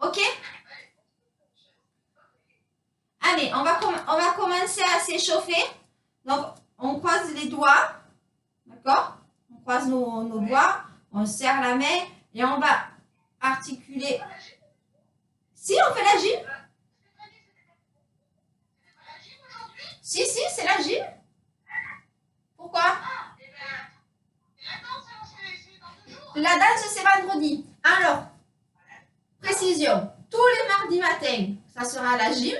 Ok? Allez, on va commencer à s'échauffer. Donc, on croise les doigts. D'accord? On croise nos doigts. On serre la main et on va articuler. Si, on fait la gym. Si, c'est la gym. Pourquoi? La danse, c'est vendredi. Alors, précision. Tous les mardis matins, ça sera la gym.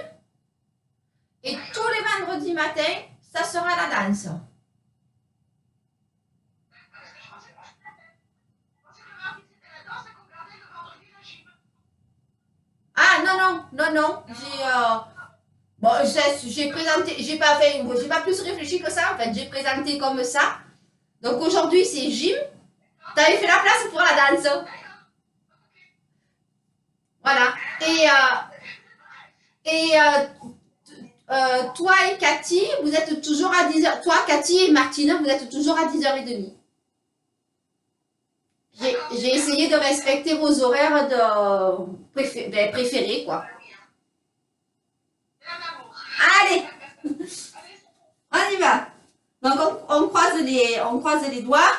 Et tous les vendredis matins, ça sera la danse. Ah non. Bon, j'ai présenté, j'ai pas plus réfléchi que ça. En fait, j'ai présenté comme ça. Donc aujourd'hui, c'est gym. T'avais fait la place pour la danse. Voilà. Toi et Cathy, vous êtes toujours à 10h. Toi, Cathy et Martine, vous êtes toujours à 10h30. J'ai essayé de respecter vos horaires préférés, quoi. Allez, on y va. Donc, on croise les doigts.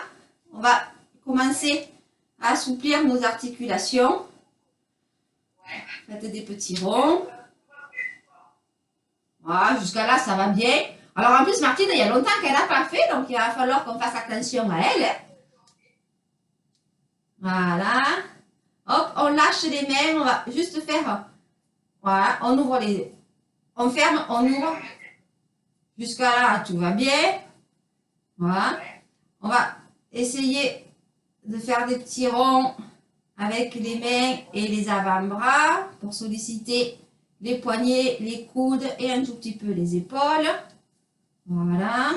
On va commencer à assouplir nos articulations. Faites des petits ronds. Voilà, jusqu'à là, ça va bien. Alors, en plus, Martine, il y a longtemps qu'elle n'a pas fait, donc il va falloir qu'on fasse attention à elle. Voilà. Hop, on lâche les mains, on va juste faire. Voilà, on ouvre les. On ferme, on ouvre. Jusqu'à là, tout va bien. Voilà. On va essayer de faire des petits ronds avec les mains et les avant-bras pour solliciter les poignets, les coudes et un tout petit peu les épaules. Voilà.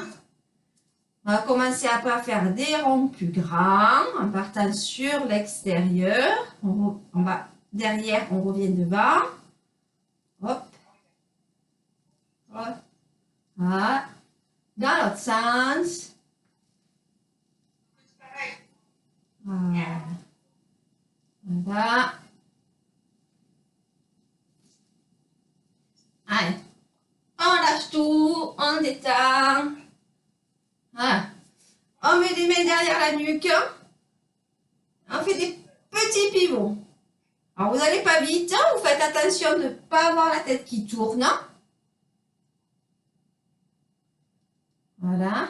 On va commencer après à faire des ronds plus grands en partant sur l'extérieur. On va derrière, on revient devant. Hop. Hop. Voilà. Dans l'autre sens. Voilà. Voilà. Allez. On lâche tout, on détend. Voilà. On met les mains derrière la nuque. On fait des petits pivots. Alors, vous n'allez pas vite. Vous faites attention de ne pas avoir la tête qui tourne. Voilà.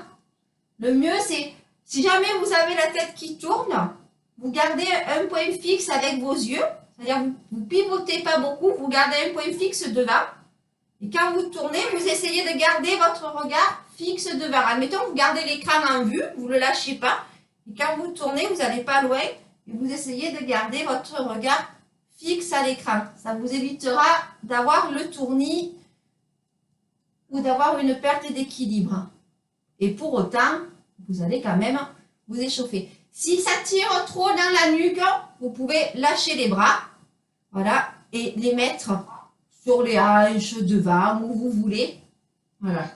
Le mieux, c'est, si jamais vous avez la tête qui tourne, vous gardez un point fixe avec vos yeux. C'est-à-dire, vous ne pivotez pas beaucoup, vous gardez un point fixe devant. Et quand vous tournez, vous essayez de garder votre regard fixe devant. Admettons, vous gardez l'écran en vue, vous ne le lâchez pas. Et quand vous tournez, vous n'allez pas loin. Et vous essayez de garder votre regard fixe à l'écran. Ça vous évitera d'avoir le tournis ou d'avoir une perte d'équilibre. Et pour autant, vous allez quand même vous échauffer. Si ça tire trop dans la nuque, vous pouvez lâcher les bras. Voilà. Et les mettre sur les hanches, devant, où vous voulez. Voilà.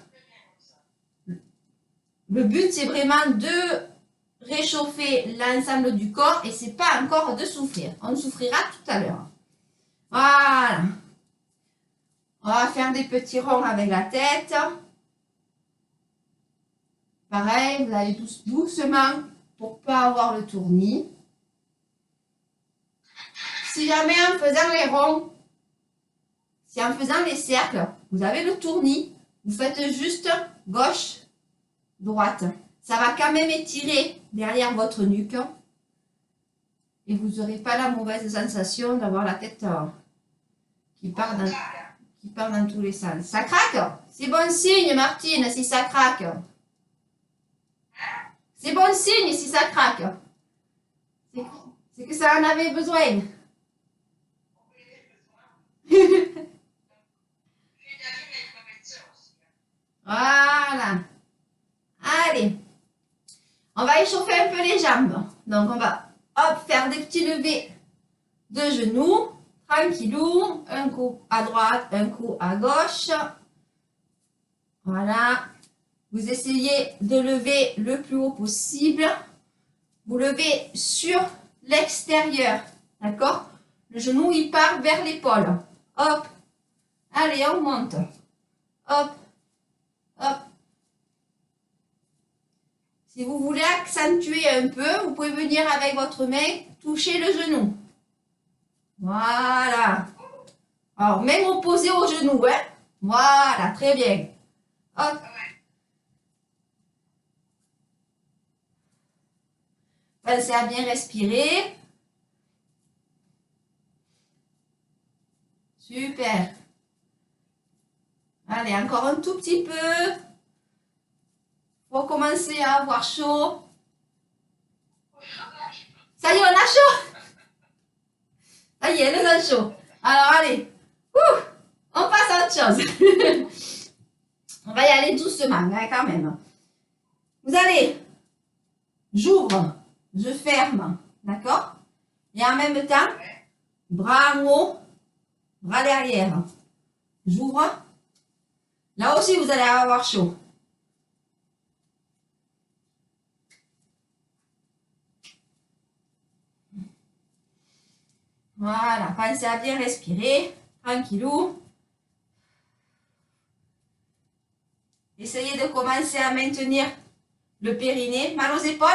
Le but, c'est vraiment de réchauffer l'ensemble du corps et c'est pas encore de souffrir. On souffrira tout à l'heure. Voilà. On va faire des petits ronds avec la tête. Pareil, vous allez doucement pour ne pas avoir le tournis. Si jamais en faisant les ronds, si en faisant les cercles, vous avez le tournis, vous faites juste gauche, droite. Ça va quand même étirer derrière votre nuque. Et vous n'aurez pas la mauvaise sensation d'avoir la tête qui part dans tous les sens. Ça craque? C'est bon signe, Martine, si ça craque. C'est bon signe si ça craque. C'est que ça en avait besoin. Voilà. Allez. On va échauffer un peu les jambes. Donc, on va faire des petits levés de genoux. Tranquillou. Un coup à droite, un coup à gauche. Voilà. Vous essayez de lever le plus haut possible. Vous levez sur l'extérieur. D'accord? Le genou, il part vers l'épaule. Hop. Allez, on monte. Hop. Hop. Si vous voulez accentuer un peu, vous pouvez venir avec votre main toucher le genou. Voilà. Alors, même opposé au genou, hein. Voilà, très bien. Hop. Pensez à bien respirer. Super. Allez, encore un tout petit peu. Pour commencer à avoir chaud. Ça y est, on a chaud. Ça y est, on a chaud. Alors, allez. On passe à autre chose. On va y aller doucement, hein, quand même. Vous allez, j'ouvre, je ferme, d'accord? Et en même temps, bras en haut, bras derrière. J'ouvre. Là aussi, vous allez avoir chaud. Voilà, pensez à bien respirer, tranquillou. Essayez de commencer à maintenir le périnée. Mal aux épaules?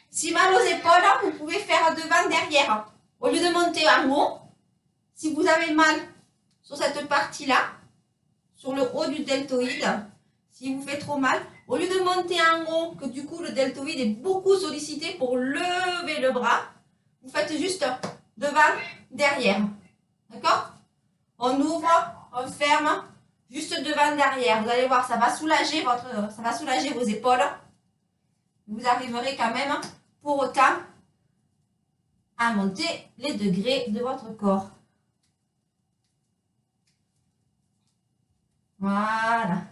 Si mal aux épaules, vous pouvez faire devant, derrière. Au lieu de monter en haut, si vous avez mal sur cette partie-là, sur le haut du deltoïde, si vous faites trop mal, au lieu de monter en haut, que du coup le deltoïde est beaucoup sollicité pour lever le bras, vous faites juste devant, derrière. D'accord? On ouvre, on ferme, juste devant, derrière. Vous allez voir, ça va soulager vos épaules. Vous arriverez quand même, pour autant, à monter les degrés de votre corps. Voilà.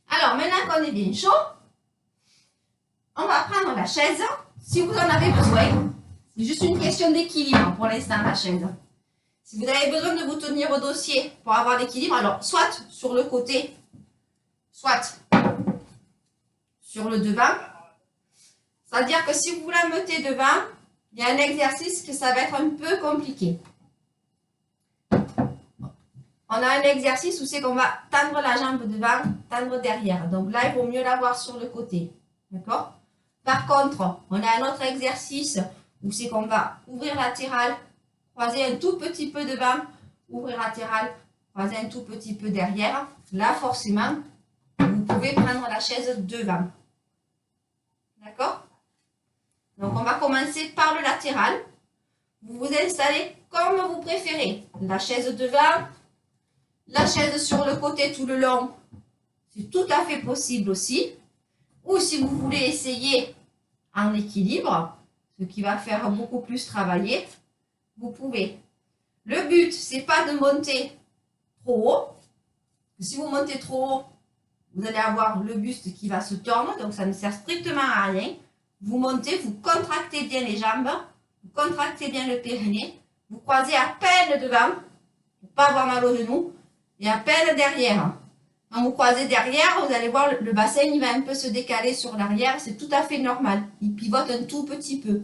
Alors, maintenant qu'on est bien chaud, on va prendre la chaise, si vous en avez besoin. C'est juste une question d'équilibre pour l'instant, la chaise. Si vous avez besoin de vous tenir au dossier pour avoir l'équilibre, alors soit sur le côté, soit sur le devant. C'est-à-dire que si vous la mettez devant, il y a un exercice que ça va être un peu compliqué. On a un exercice où c'est qu'on va tendre la jambe devant, tendre derrière. Donc là, il vaut mieux l'avoir sur le côté. D'accord? Par contre, on a un autre exercice où c'est qu'on va ouvrir latéral, croiser un tout petit peu devant, ouvrir latéral, croiser un tout petit peu derrière. Là, forcément, vous pouvez prendre la chaise devant. D'accord? Donc, on va commencer par le latéral. Vous vous installez comme vous préférez. La chaise devant, la chaise sur le côté tout le long. C'est tout à fait possible aussi. Ou si vous voulez essayer en équilibre, ce qui va faire beaucoup plus travailler, vous pouvez. Le but, c'est pas de monter trop haut. Si vous montez trop haut, vous allez avoir le buste qui va se tordre, donc ça ne sert strictement à rien. Vous montez, vous contractez bien les jambes, vous contractez bien le périnée, vous croisez à peine devant, pour ne pas avoir mal aux genoux, et à peine derrière. Quand vous croisez derrière, vous allez voir le bassin, il va un peu se décaler sur l'arrière, c'est tout à fait normal. Il pivote un tout petit peu.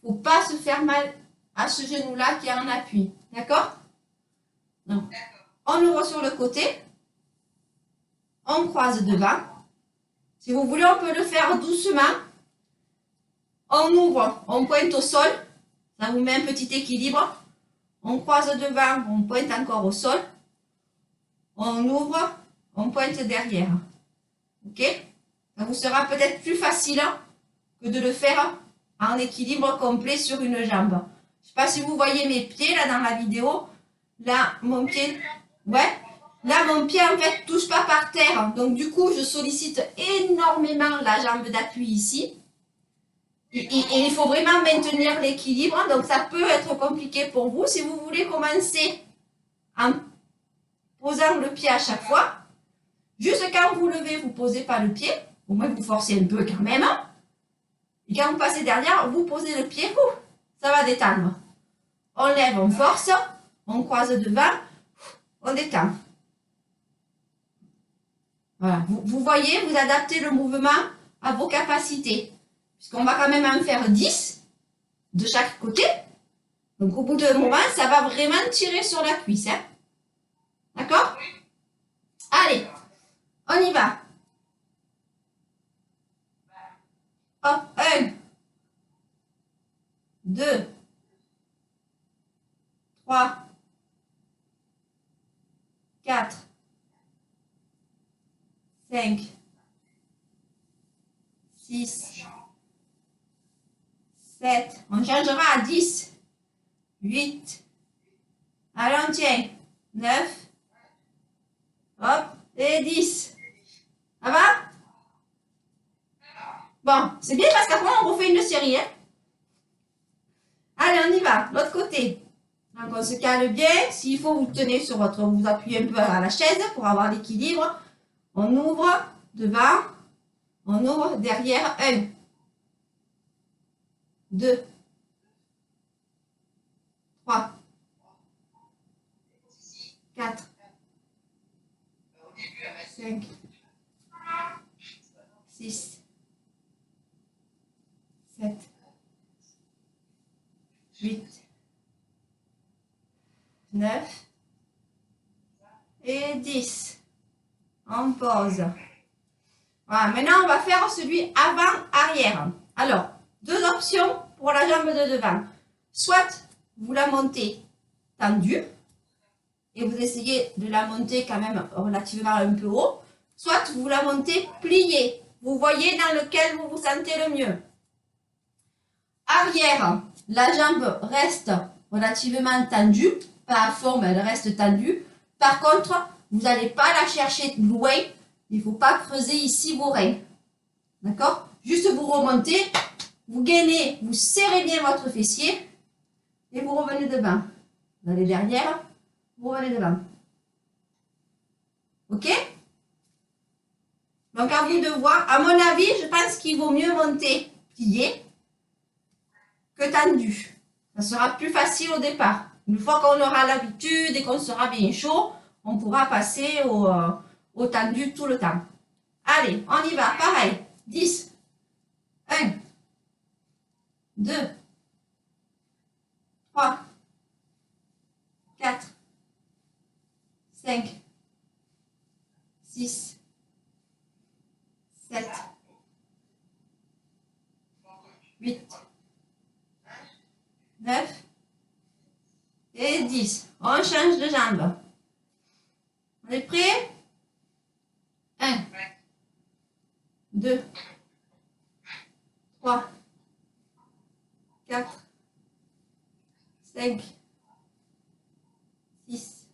Il ne faut pas se faire mal à ce genou-là qui est en appui. D'accord? On ouvre sur le côté, on croise devant. Si vous voulez, on peut le faire doucement. On ouvre, on pointe au sol, ça vous met un petit équilibre. On croise devant, on pointe encore au sol. On ouvre, on pointe derrière. Ok? Ça vous sera peut-être plus facile que de le faire en équilibre complet sur une jambe. Je ne sais pas si vous voyez mes pieds là dans la vidéo. Là, mon pied, ouais. Là, mon pied en fait touche pas par terre. Donc du coup, je sollicite énormément la jambe d'appui ici. Et il faut vraiment maintenir l'équilibre. Donc ça peut être compliqué pour vous. Si vous voulez commencer en posant le pied à chaque fois, juste quand vous levez, vous ne posez pas le pied. Au moins, vous forcez un peu quand même. Et quand vous passez derrière, vous posez le pied. Ça va détendre. On lève, on force. On croise devant. On détend. Voilà. Vous voyez, vous adaptez le mouvement à vos capacités. puisqu'on va quand même en faire 10 de chaque côté. Donc au bout d'un moment, ça va vraiment tirer sur la cuisse. Hein. D'accord? Allez, on y va. Hop, 1, 2, 3, 4, 5, 6, 7, on changera à 10, 8, allez on tient, 9, hop, et 10. Ça va? Bon, c'est bien parce qu'après on refait une série. Hein? Allez, on y va, l'autre côté. Donc on se cale bien, s'il faut vous tenez sur votre, vous appuyez un peu à la chaise pour avoir l'équilibre. On ouvre devant, on ouvre derrière, 1, 2, 3, 4, 5, 6, 7, 8, 9 et 10. On pose. Voilà, maintenant on va faire celui avant-arrière. Alors, deux options pour la jambe de devant. Soit vous la montez tendue et vous essayez de la monter quand même relativement un peu haut. Soit vous la montez pliée. Vous voyez dans lequel vous vous sentez le mieux. Arrière, la jambe reste relativement tendue. Pas à fond, mais elle reste tendue. Par contre, vous n'allez pas la chercher loin. Il ne faut pas creuser ici vos reins. D'accord? Juste vous remontez, vous gainez, vous serrez bien votre fessier et vous revenez devant. Vous allez derrière, vous revenez devant. Ok? Donc à vous de voir. À mon avis, je pense qu'il vaut mieux monter plié que tendu. Ça sera plus facile au départ. Une fois qu'on aura l'habitude et qu'on sera bien chaud, on pourra passer au tendu tout le temps. Allez, on y va. Pareil. 10. 1, 2, 3, 4, 5, 6, 7, 8, 9 et 10. On change de jambe. On est prêt? 1, 2, 3, 4, 5, 6,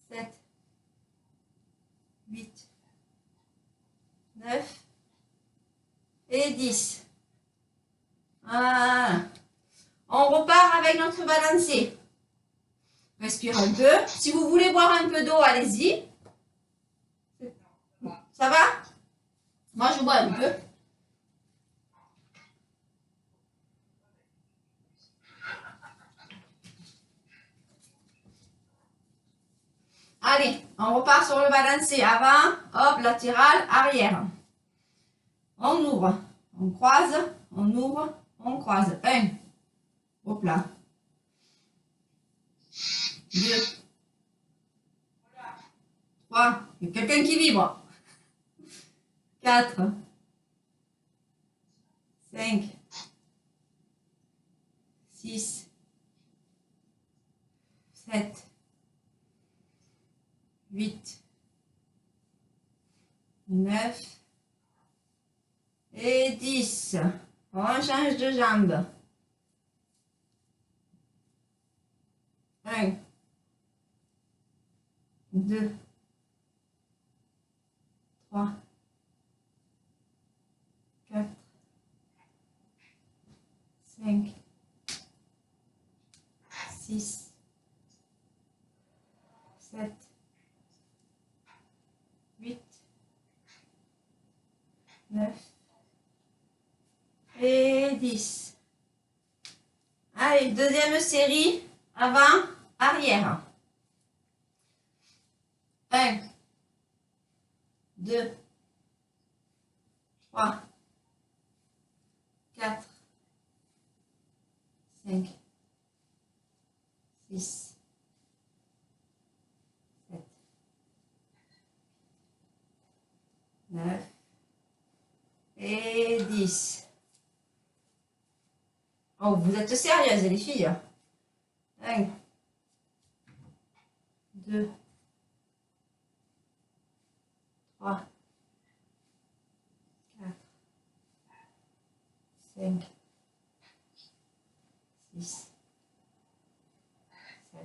7, 8, 9 et 10. Voilà. On repart avec notre balancé. Respire un peu. Si vous voulez boire un peu d'eau, allez-y. Ça va? Moi, je bois un peu. Allez, on repart sur le balancé. Avant, hop, latéral, arrière. On ouvre, on croise, on ouvre, on croise. 1. Hop là. 2. 3. Il y a quelqu'un qui vibre. 4. 5. 6. 7. 8. 9. Et 10. On change de jambe. 1, 2, 3, 4, 5, 6, 7, 8, 9 et 10. Allez, deuxième série, avant, arrière. 1, 2, 3, 4, 5, 6, 7, 9 et 10. Oh, vous êtes sérieuses les filles. 1, 2, 3, 4, 5, 6, 7.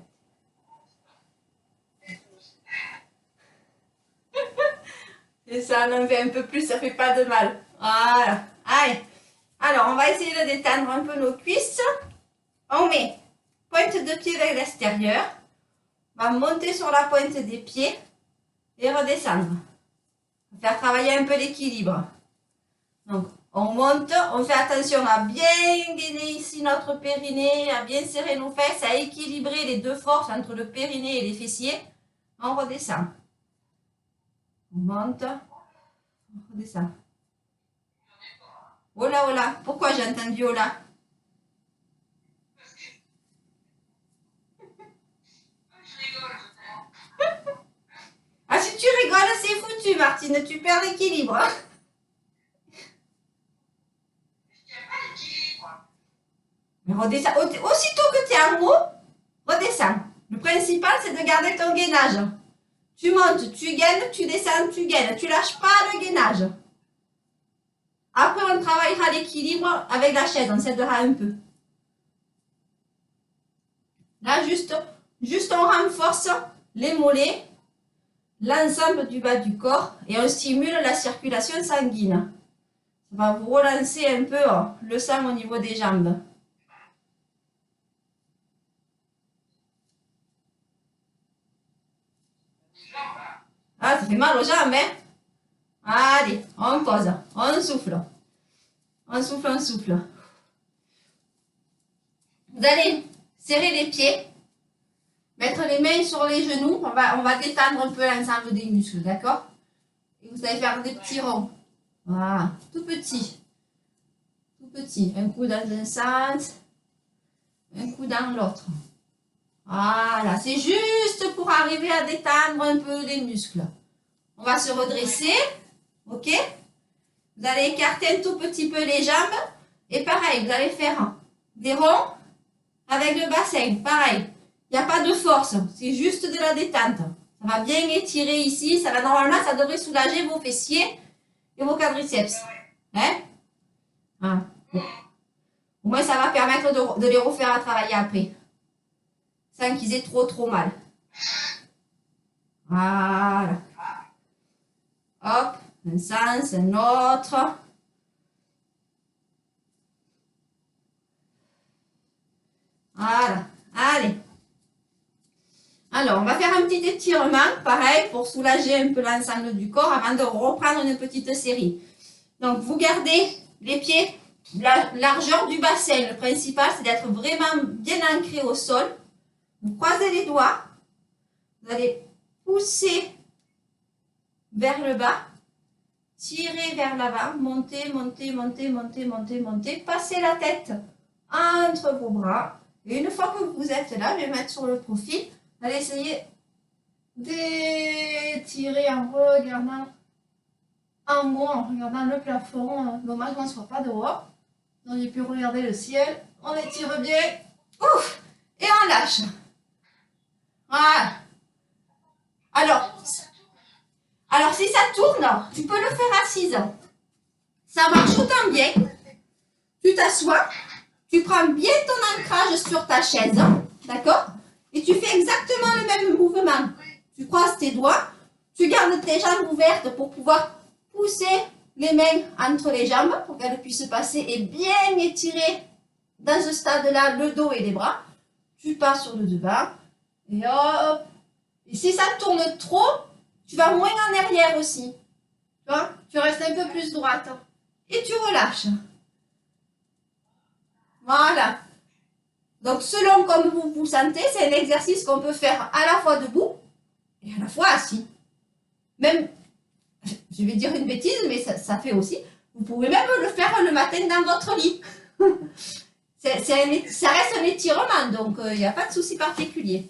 Et ça en fait un peu plus, ça fait pas de mal. Voilà. Allez. Alors, on va essayer de détendre un peu nos cuisses. On met pointe de pied vers l'extérieur. On va monter sur la pointe des pieds et redescendre. On va faire travailler un peu l'équilibre. Donc, on monte, on fait attention à bien gainer ici notre périnée, à bien serrer nos fesses, à équilibrer les deux forces entre le périnée et les fessiers. On redescend. On monte, on redescend. Oh là, oh là, pourquoi j'ai entendu oh là? Ah, si tu rigoles, c'est foutu, Martine, tu perds l'équilibre. Hein? Mais redescends. Aussitôt que tu es en haut, redescends. Le principal, c'est de garder ton gainage. Tu montes, tu gaines, tu descends, tu gaines. Tu lâches pas le gainage. Après, on travaillera l'équilibre avec la chaise. On s'aidera un peu. Là, juste on renforce les mollets, l'ensemble du bas du corps et on stimule la circulation sanguine. Ça va vous relancer un peu le sang au niveau des jambes. Ah, ça fait mal aux jambes, hein? Allez, on pose, on souffle. On souffle, on souffle. Vous allez serrer les pieds, mettre les mains sur les genoux. On va détendre un peu l'ensemble des muscles, d'accord? Et vous allez faire des petits ronds. Voilà, tout petit. Tout petit. Un coup dans un sens, un coup dans l'autre. Voilà, c'est juste pour arriver à détendre un peu les muscles. On va se redresser, ok? Vous allez écarter un tout petit peu les jambes. Et pareil, vous allez faire des ronds avec le bassin. Pareil, il n'y a pas de force, c'est juste de la détente. Ça va bien étirer ici. Normalement, ça devrait soulager vos fessiers et vos quadriceps. Hein? Ah. Au moins, ça va permettre de les refaire à travailler après. Sans qu'ils aient trop mal. Voilà. Hop, un sens, un autre. Voilà, allez. Alors, on va faire un petit étirement, pareil, pour soulager un peu l'ensemble du corps avant de reprendre une petite série. Donc, vous gardez les pieds, la largeur du bassin. Le principal, c'est d'être vraiment bien ancré au sol. Vous croisez les doigts. Vous allez pousser vers le bas. Tirer vers l'avant. Monter, monter, monter, monter, monter, monter. Passez la tête entre vos bras. Et une fois que vous êtes là, je vais mettre sur le profil. Vous allez essayer d'étirer en regardant en haut, en regardant le plafond. Dommage qu'on ne soit pas dehors. On aurait pu regarder le ciel. On étire bien. Ouf! Et on lâche. Voilà. Alors si ça tourne, tu peux le faire assise. Ça marche autant bien. Tu t'assois. Tu prends bien ton ancrage sur ta chaise. D'accord? Et tu fais exactement le même mouvement. Tu croises tes doigts. Tu gardes tes jambes ouvertes pour pouvoir pousser les mains entre les jambes pour qu'elles puissent passer et bien étirer dans ce stade-là le dos et les bras. Tu pars sur le devant et hop. Et si ça tourne trop, tu vas moins en arrière aussi. Tu vois? Tu restes un peu plus droite et tu relâches. Voilà. Donc selon comme vous vous sentez, c'est un exercice qu'on peut faire à la fois debout et à la fois assis. Même, je vais dire une bêtise, mais ça fait aussi. Vous pouvez même le faire le matin dans votre lit. Ça reste un étirement, donc il n'y a pas de souci particulier.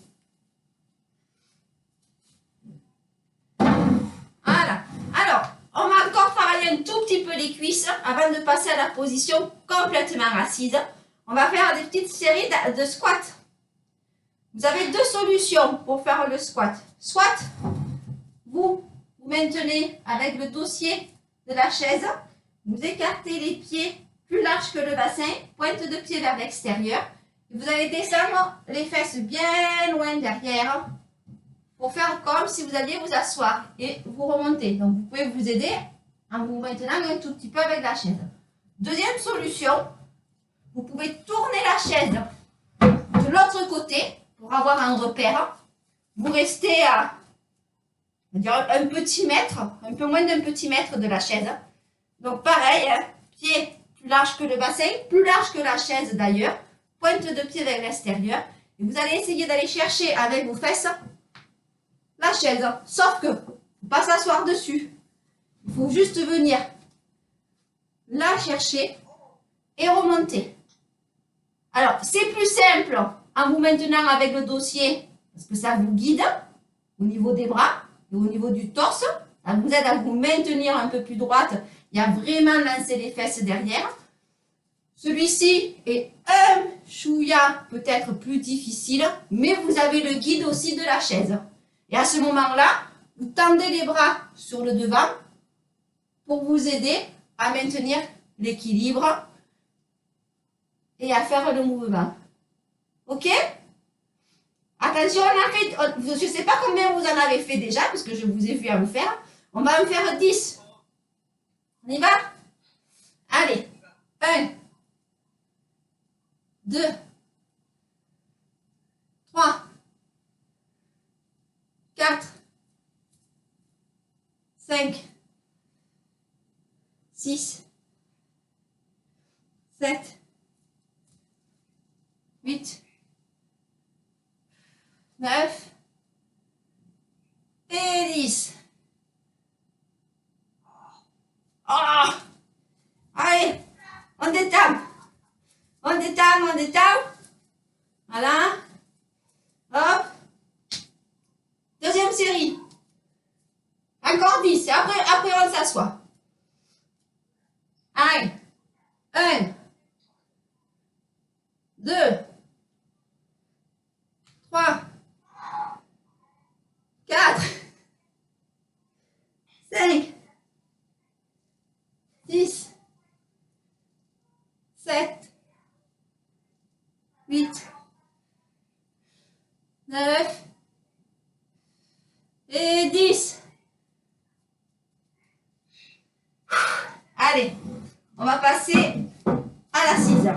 Voilà. Alors, on va encore travailler un tout petit peu les cuisses avant de passer à la position complètement assise. On va faire des petites séries de squats. Vous avez deux solutions pour faire le squat. Soit vous maintenez avec le dossier de la chaise, vous écartez les pieds plus larges que le bassin, pointe de pied vers l'extérieur. Vous allez descendre les fesses bien loin derrière pour faire comme si vous alliez vous asseoir et vous remonter. Donc vous pouvez vous aider en vous maintenant un tout petit peu avec la chaise. Deuxième solution, vous pouvez tourner la chaise de l'autre côté pour avoir un repère. Vous restez à un petit mètre, un peu moins d'un petit mètre de la chaise. Donc pareil, hein, pied plus large que le bassin, plus large que la chaise d'ailleurs, pointe de pied vers l'extérieur. Et vous allez essayer d'aller chercher avec vos fesses la chaise. Sauf que, pas s'asseoir dessus. Il faut juste venir la chercher et remonter. Alors, c'est plus simple en vous maintenant avec le dossier, parce que ça vous guide au niveau des bras et au niveau du torse. Ça vous aide à vous maintenir un peu plus droite et à vraiment lancer les fesses derrière. Celui-ci est un chouïa peut-être plus difficile, mais vous avez le guide aussi de la chaise. Et à ce moment-là, vous tendez les bras sur le devant pour vous aider à maintenir l'équilibre et à faire le mouvement. Ok? Attention, je ne sais pas combien vous en avez fait déjà, parce que je vous ai vu en faire. On va en faire 10. On y va? Allez. 1, 2, 3, 4, 5, 6, 7, 8, 9 et 10. Oh! Allez, on détend. On détend, on détend. Voilà. Hop. Deuxième série. Encore 10. Et après on s'assoit. Allez. 1, 2, 3, 4, 5, 6, 7, 8, 9 et 10. Allez, on va passer à l'assise.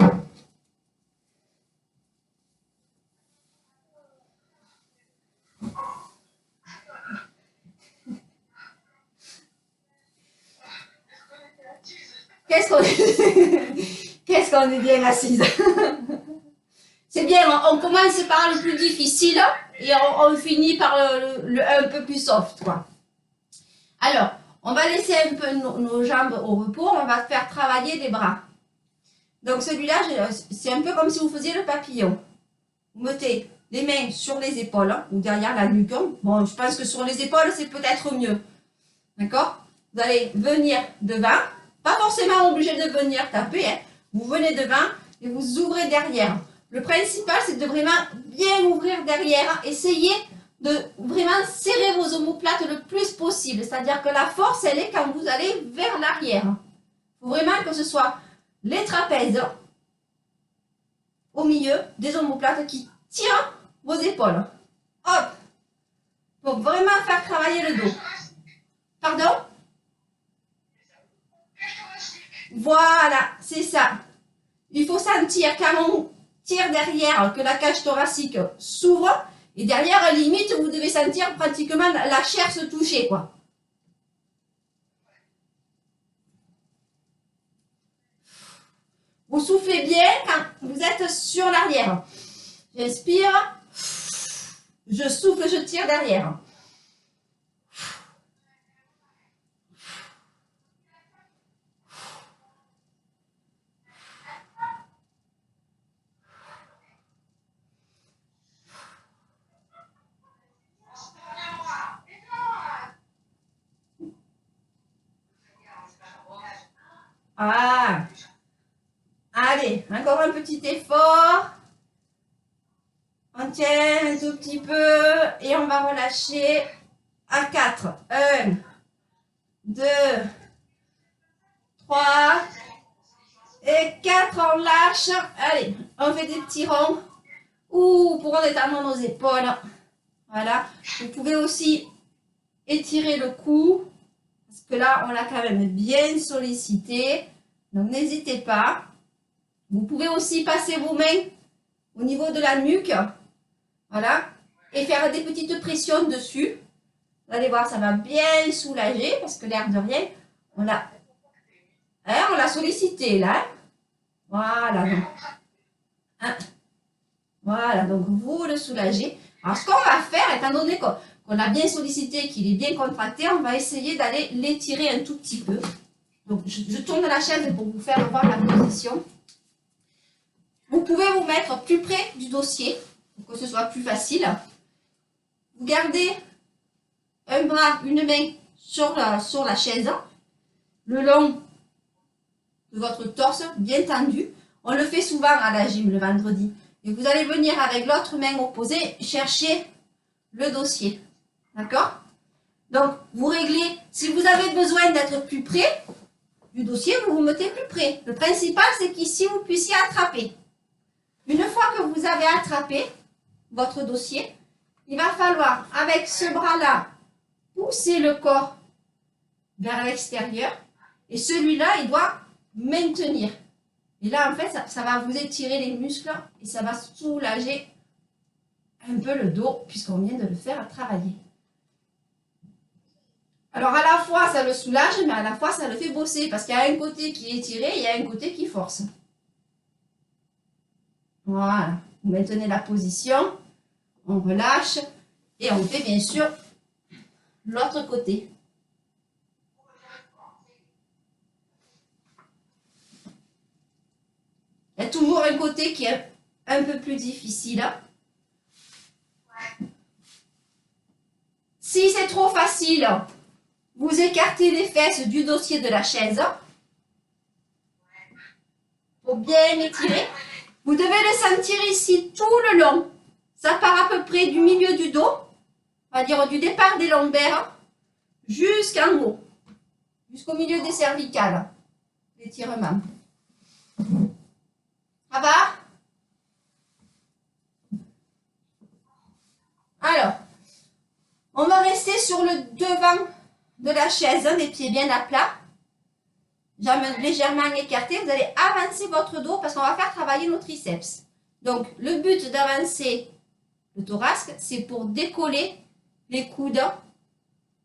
Qu'est-ce qu'on est bien assise. C'est bien, on commence par le plus difficile et on finit par le un peu plus soft, quoi. Alors, on va laisser un peu nos jambes au repos, on va faire travailler les bras. Donc celui-là, c'est un peu comme si vous faisiez le papillon. Vous mettez les mains sur les épaules ou derrière la nuque. Bon, je pense que sur les épaules, c'est peut-être mieux. D'accord? Vous allez venir devant. Pas forcément obligé de venir taper. Hein. Vous venez devant et vous ouvrez derrière. Le principal, c'est de vraiment bien ouvrir derrière. Essayez de vraiment serrer vos omoplates le plus possible. C'est-à-dire que la force, elle est quand vous allez vers l'arrière. Il faut vraiment que ce soit les trapèzes au milieu des omoplates qui tirent vos épaules. Hop! Pour vraiment faire travailler le dos. Pardon? Voilà, c'est ça. Il faut sentir quand on tire derrière que la cage thoracique s'ouvre et derrière, à la limite, vous devez sentir pratiquement la chair se toucher, quoi. Vous soufflez bien quand vous êtes sur l'arrière. J'inspire, je souffle, je tire derrière. Ah. Allez, encore un petit effort. On tient un tout petit peu et on va relâcher à 4. 1, 2, 3 et 4. On lâche. Allez, on fait des petits ronds. Ou pour détendre nos épaules. Voilà. Vous pouvez aussi étirer le cou. Parce que là, on l'a quand même bien sollicité. Donc, n'hésitez pas. Vous pouvez aussi passer vos mains au niveau de la nuque. Voilà. Et faire des petites pressions dessus. Vous allez voir, ça va bien soulager. Parce que l'air de rien, on l'a sollicité là. Voilà. Donc, voilà, donc vous le soulagez. Alors, ce qu'on va faire, étant donné qu'on a bien sollicité, qu'il est bien contracté, on va essayer d'aller l'étirer un tout petit peu. Donc, je tourne la chaise pour vous faire voir la position. Vous pouvez vous mettre plus près du dossier pour que ce soit plus facile. Vous gardez un bras, une main sur la chaise, le long de votre torse, bien tendu. On le fait souvent à la gym le vendredi. Et vous allez venir avec l'autre main opposée chercher le dossier. D'accord? Donc, vous réglez. Si vous avez besoin d'être plus près du dossier, vous vous mettez plus près. Le principal, c'est qu'ici, vous puissiez attraper. Une fois que vous avez attrapé votre dossier, il va falloir, avec ce bras-là, pousser le corps vers l'extérieur. Et celui-là, il doit maintenir. Et là, en fait, ça va vous étirer les muscles et ça va soulager un peu le dos puisqu'on vient de le faire travailler. Alors, à la fois, ça le soulage, mais à la fois, ça le fait bosser parce qu'il y a un côté qui est étiré et il y a un côté qui force. Voilà. Vous maintenez la position, on relâche et on fait bien sûr l'autre côté. Il y a toujours un côté qui est un peu plus difficile. Si c'est trop facile, vous écartez les fesses du dossier de la chaise pour bien étirer. Vous devez le sentir ici tout le long. Ça part à peu près du milieu du dos, on va dire du départ des lombaires jusqu'en haut, jusqu'au milieu des cervicales. L'étirement. Ça va? Alors, on va rester sur le devant de la chaise, les pieds bien à plat, jambes légèrement écartées. Vous allez avancer votre dos parce qu'on va faire travailler nos triceps. Donc, le but d'avancer le thorax, c'est pour décoller les coudes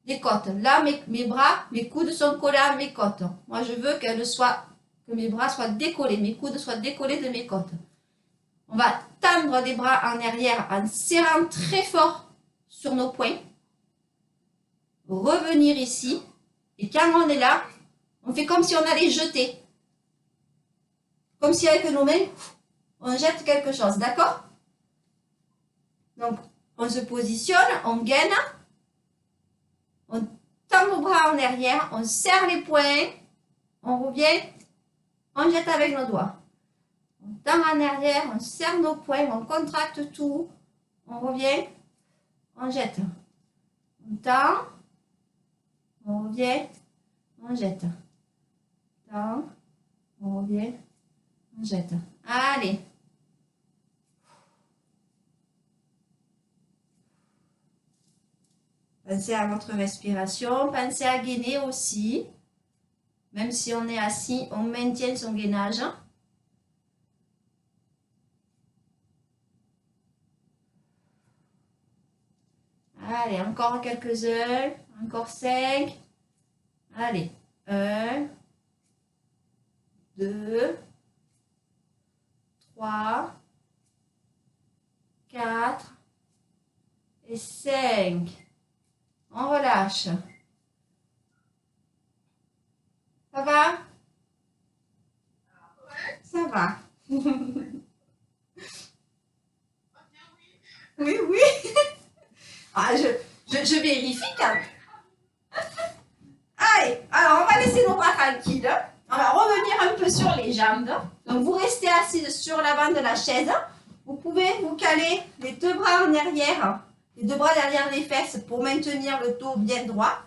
des côtes. Là, mes bras, mes coudes sont collés à mes côtes. Moi, je veux que mes bras soient décollés, mes coudes soient décollés de mes côtes. On va tendre les bras en arrière en serrant très fort sur nos poings. Revenir ici. Et quand on est là, on fait comme si on allait jeter. Comme si avec nos mains, on jette quelque chose. D'accord? Donc, on se positionne, on gaine. On tend nos bras en arrière, on serre les poings. On revient, on jette avec nos doigts. On tend en arrière, on serre nos poings, on contracte tout. On revient, on jette. On tend, on revient, on jette. Tend, on revient, on jette. Allez. Pensez à votre respiration, pensez à gainer aussi. Même si on est assis, on maintient son gainage. Allez, encore quelques-uns. Encore 5. Allez. 1, 2, 3, 4 et 5. On relâche. Ça va? Ça va. Oui, oui. Ah, je vérifie quand même. Allez, alors on va laisser nos bras tranquilles. On va revenir un peu sur les jambes. Donc, vous restez assise sur l'avant de la chaise. Vous pouvez vous caler les deux bras en arrière, les deux bras derrière les fesses pour maintenir le dos bien droit.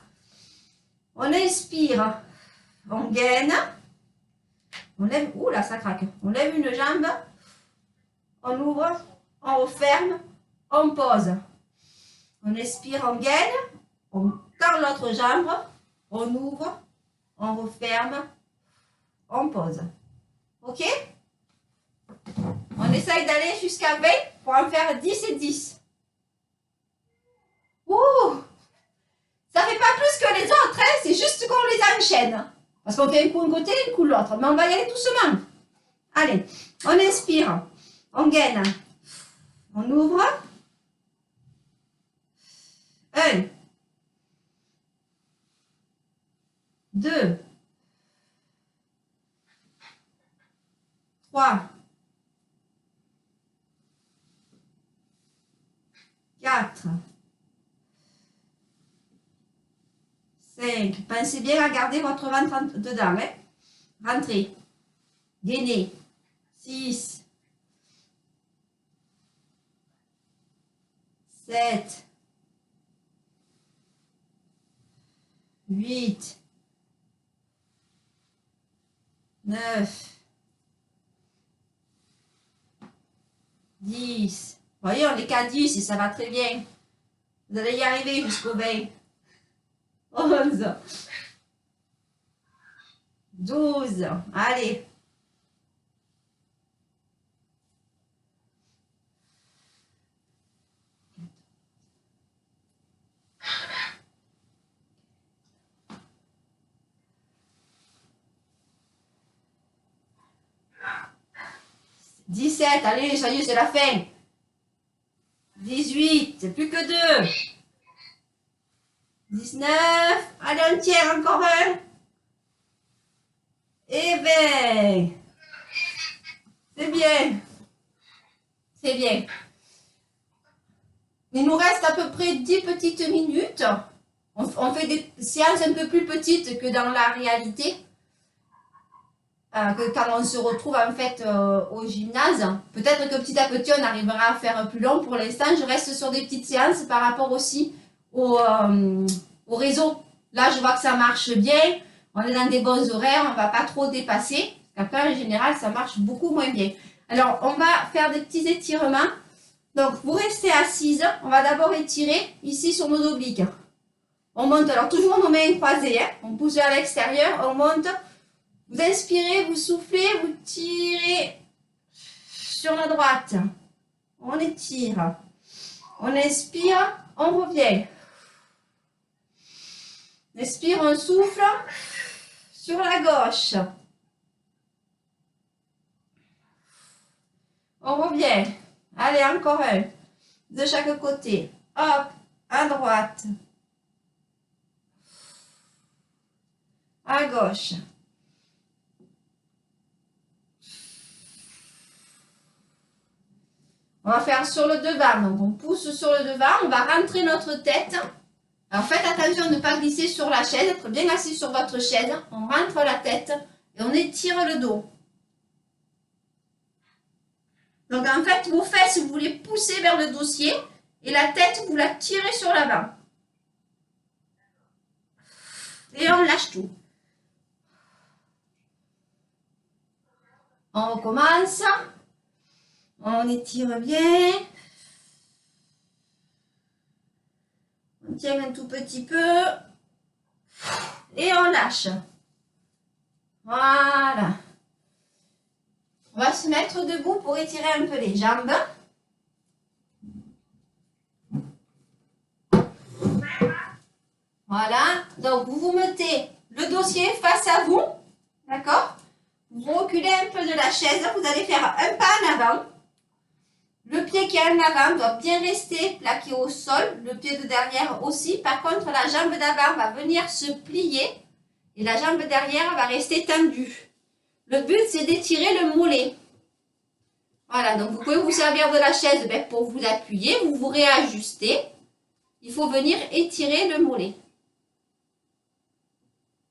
On inspire, on gaine. On lève, ouh là, ça craque. On lève une jambe, on ouvre, on referme, on pose. On expire, on gaine, on tend l'autre jambe, on ouvre, on referme, on pose. Ok? On essaye d'aller jusqu'à 20 pour en faire 10 et 10. Ouh! Ça ne fait pas plus que les autres, hein? C'est juste qu'on les enchaîne. Parce qu'on fait un coup d'un côté, un coup de l'autre. Mais on va y aller doucement. Allez, on inspire, on gaine, on ouvre. 1, 2, 3, 4, 5. Pensez bien à garder votre ventre dedans. Hein? Rentrez. Gainez. 6, 7, 8, 9, 10. Voyez, on est qu'à 10 et ça va très bien. Vous allez y arriver jusqu'au 20. 11, 12. Allez. « 17, allez, ça y est, c'est la fin. 18, c'est plus que 2. 19, allez, on tient encore un. Et 20. C'est bien. C'est bien. Il nous reste à peu près 10 petites minutes. On fait des séances un peu plus petites que dans la réalité. Que quand on se retrouve en fait au gymnase. Peut-être que petit à petit on arrivera à faire plus long. Pour l'instant, je reste sur des petites séances par rapport aussi au réseau. Là, je vois que ça marche bien. On est dans des bons horaires, on ne va pas trop dépasser. Après, en général, ça marche beaucoup moins bien. Alors, on va faire des petits étirements. Donc, vous restez assise. On va d'abord étirer ici sur nos obliques. On monte, alors toujours nos mains croisées. Hein. On pousse vers l'extérieur, on monte. Vous inspirez, vous soufflez, vous tirez sur la droite. On étire. On inspire, on revient. On expire, on souffle sur la gauche. On revient. Allez, encore un. De chaque côté. Hop, à droite. À gauche. On va faire sur le devant. Donc, on pousse sur le devant. On va rentrer notre tête. Alors, faites attention de ne pas glisser sur la chaise. Être bien assis sur votre chaise. On rentre la tête et on étire le dos. Donc, en fait, vos fesses, vous les poussez vers le dossier et la tête, vous la tirez sur l'avant. Et on lâche tout. On recommence. On étire bien. On tient un tout petit peu. Et on lâche. Voilà. On va se mettre debout pour étirer un peu les jambes. Voilà. Donc, vous vous mettez le dossier face à vous. D'accord? Vous reculez un peu de la chaise. Vous allez faire un pas en avant. Le pied qui est en avant doit bien rester plaqué au sol. Le pied de derrière aussi. Par contre, la jambe d'avant va venir se plier. Et la jambe derrière va rester tendue. Le but, c'est d'étirer le mollet. Voilà, donc vous pouvez vous servir de la chaise pour vous appuyer. Vous vous réajustez. Il faut venir étirer le mollet.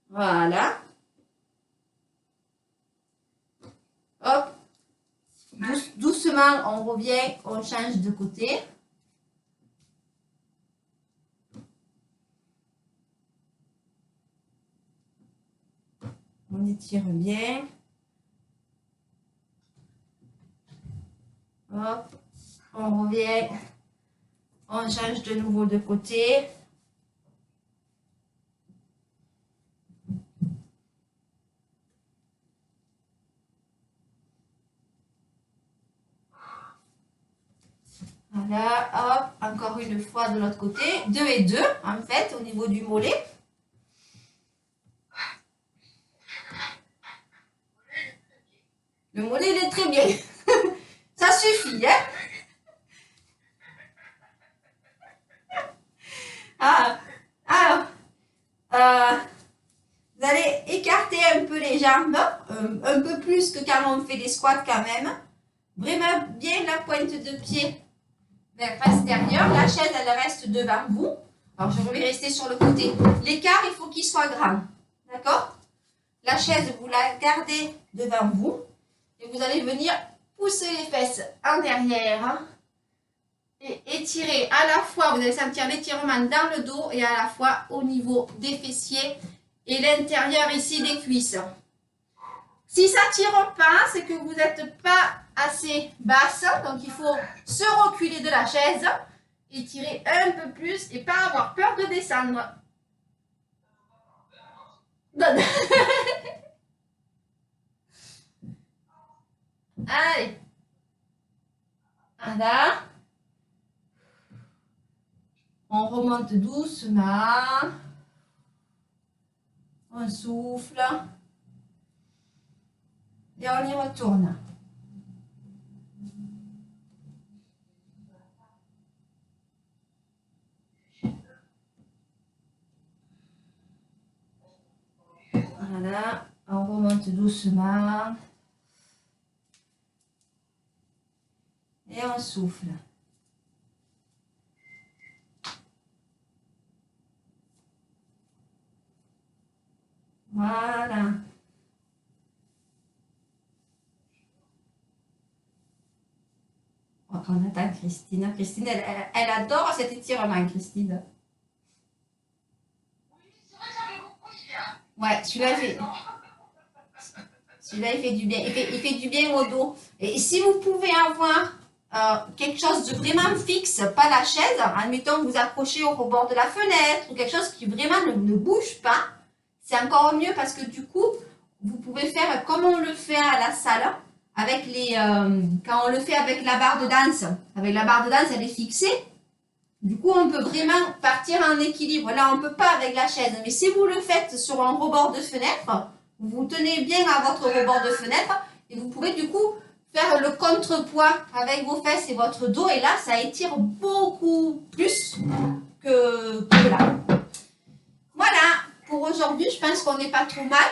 Voilà. Hop, doucement, on revient, on change de côté. On étire bien. Hop, on revient, on change de nouveau de côté. Voilà, hop, encore une fois de l'autre côté. 2 et 2, en fait, au niveau du mollet. Le mollet, il est très bien. Ça suffit, hein? Ah, alors, vous allez écarter un peu les jambes, un peu plus que quand on fait des squats quand même. Vraiment bien la pointe de pied vers l'extérieur. La chaise, elle reste devant vous. Alors, je vais rester sur le côté. L'écart, il faut qu'il soit grand. D'accord? La chaise, vous la gardez devant vous. Et vous allez venir pousser les fesses en derrière. Hein, et étirer à la fois, vous allez sentir l'étirement dans le dos et à la fois au niveau des fessiers et l'intérieur ici des cuisses. Si ça ne tire pas, c'est que vous n'êtes pas assez basse. Donc, il faut se reculer de la chaise, étirer un peu plus et pas avoir peur de descendre. Allez. Voilà. On remonte doucement. On souffle. Et on y retourne. Voilà. On remonte doucement. Et on souffle. Voilà. On attend Christine. Christine, elle adore cet étirement, Christine. Ouais, celui-là, il fait du bien. Il fait du bien au dos. Et si vous pouvez avoir quelque chose de vraiment fixe, pas la chaise, admettons que vous accrochez au rebord de la fenêtre ou quelque chose qui vraiment ne bouge pas, c'est encore mieux parce que du coup, vous pouvez faire comme on le fait à la salle, avec quand on le fait avec la barre de danse. Avec la barre de danse, elle est fixée. Du coup, on peut vraiment partir en équilibre. Là, on ne peut pas avec la chaise. Mais si vous le faites sur un rebord de fenêtre, vous tenez bien à votre rebord de fenêtre et vous pouvez du coup faire le contrepoids avec vos fesses et votre dos. Et là, ça étire beaucoup plus que là. Voilà, pour aujourd'hui, je pense qu'on n'est pas trop mal.